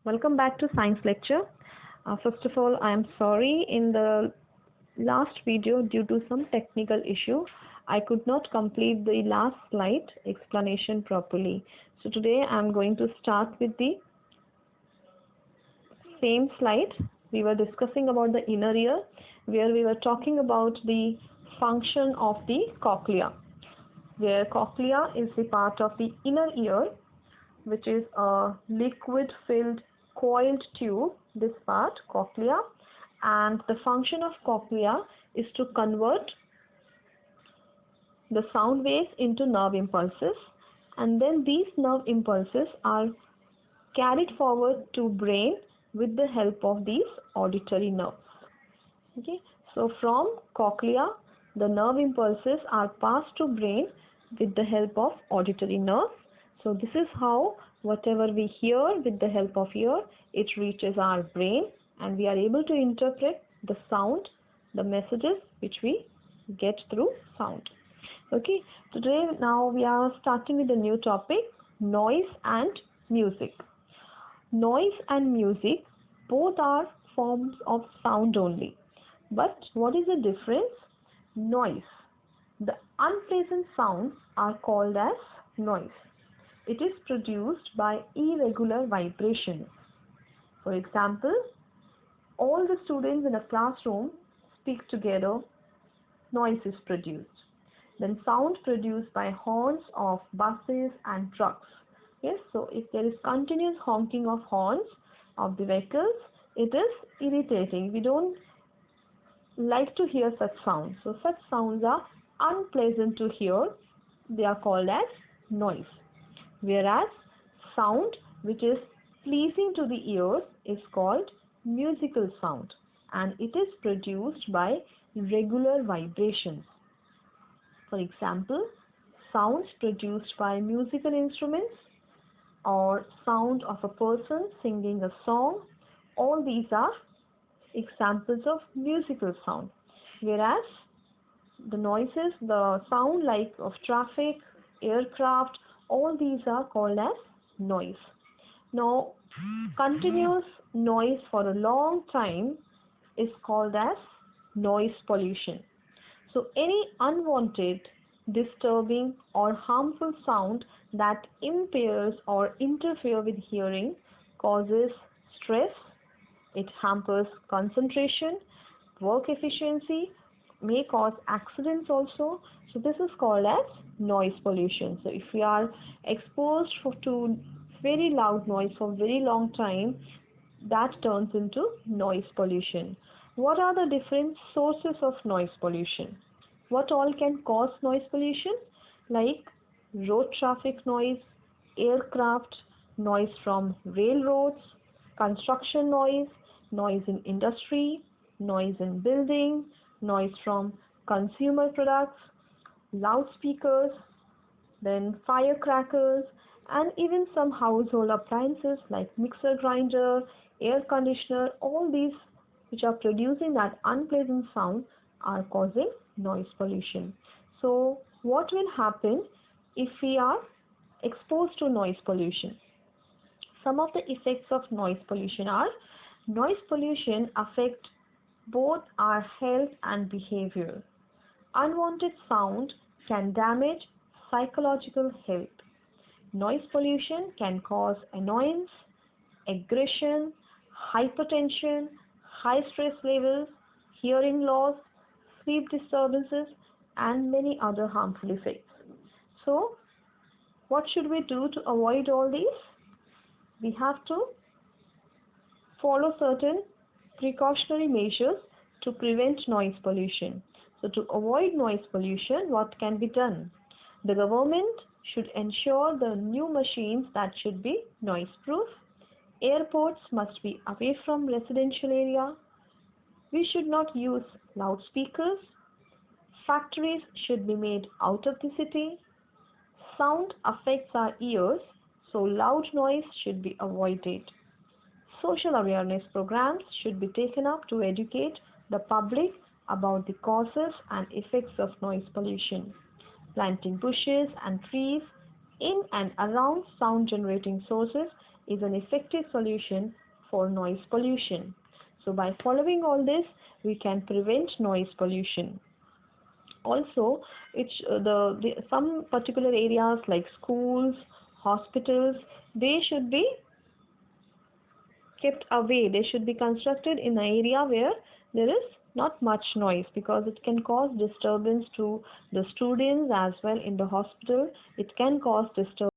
Welcome back to science lecture. First of all, I am sorry in the last video due to some technical issue. I could not complete the last slide explanation properly. So today I am going to start with the same slide. We were discussing about the inner ear where we were talking about the function of the cochlea. Where cochlea is the part of the inner ear, which is a liquid filled coiled tube, this part cochlea, and the function of cochlea is to convert the sound waves into nerve impulses, and then these nerve impulses are carried forward to brain with the help of these auditory nerves. Okay, so from cochlea the nerve impulses are passed to brain with the help of auditory nerves. So this is how whatever we hear with the help of ear, it reaches our brain and we are able to interpret the sound, the messages which we get through sound. Okay, today now we are starting with a new topic, noise and music. Noise and music both are forms of sound only. But what is the difference? Noise. The unpleasant sounds are called as noise. It is produced by irregular vibrations. For example, all the students in a classroom speak together, noise is produced. Then sound produced by horns of buses and trucks. Yes, so if there is continuous honking of horns of the vehicles, it is irritating. We don't like to hear such sounds. So such sounds are unpleasant to hear. They are called as noise. Whereas sound which is pleasing to the ears is called musical sound, and it is produced by regular vibrations. For example, sounds produced by musical instruments or sound of a person singing a song, all these are examples of musical sound. Whereas the noises, the sound like of traffic, aircraft, all these are called as noise. Now, continuous noise for a long time is called as noise pollution. So, any unwanted, disturbing or harmful sound that impairs or interfere with hearing causes stress, it hampers concentration, work efficiency, may cause accidents also. So this is called as noise pollution. So if we are exposed to very loud noise for very long time, that turns into noise pollution. What are the different sources of noise pollution? What all can cause noise pollution? Like road traffic noise, aircraft, noise from railroads, construction noise, noise in industry, noise in building, noise from consumer products, loudspeakers, then firecrackers, and even some household appliances like mixer grinder, air conditioner, all these which are producing that unpleasant sound are causing noise pollution. So what will happen if we are exposed to noise pollution? Some of the effects of noise pollution are: noise pollution affect both our health and behavior. Unwanted sound can damage psychological health. Noise pollution can cause annoyance, aggression, hypertension, high stress levels, hearing loss, sleep disturbances, and many other harmful effects. So, what should we do to avoid all these? We have to follow certain precautionary measures to prevent noise pollution. So to avoid noise pollution, what can be done? The government should ensure the new machines that should be noise proof. Airports must be away from residential area. We should not use loudspeakers. Factories should be made out of the city. Sound affects our ears, so loud noise should be avoided. Social awareness programs should be taken up to educate the public about the causes and effects of noise pollution. Planting bushes and trees in and around sound generating sources is an effective solution for noise pollution. So by following all this, we can prevent noise pollution. Also, some particular areas like schools, hospitals, they should be kept away. They should be constructed in an area where there is not much noise, because it can cause disturbance to the students as well. In the hospital, it can cause disturbance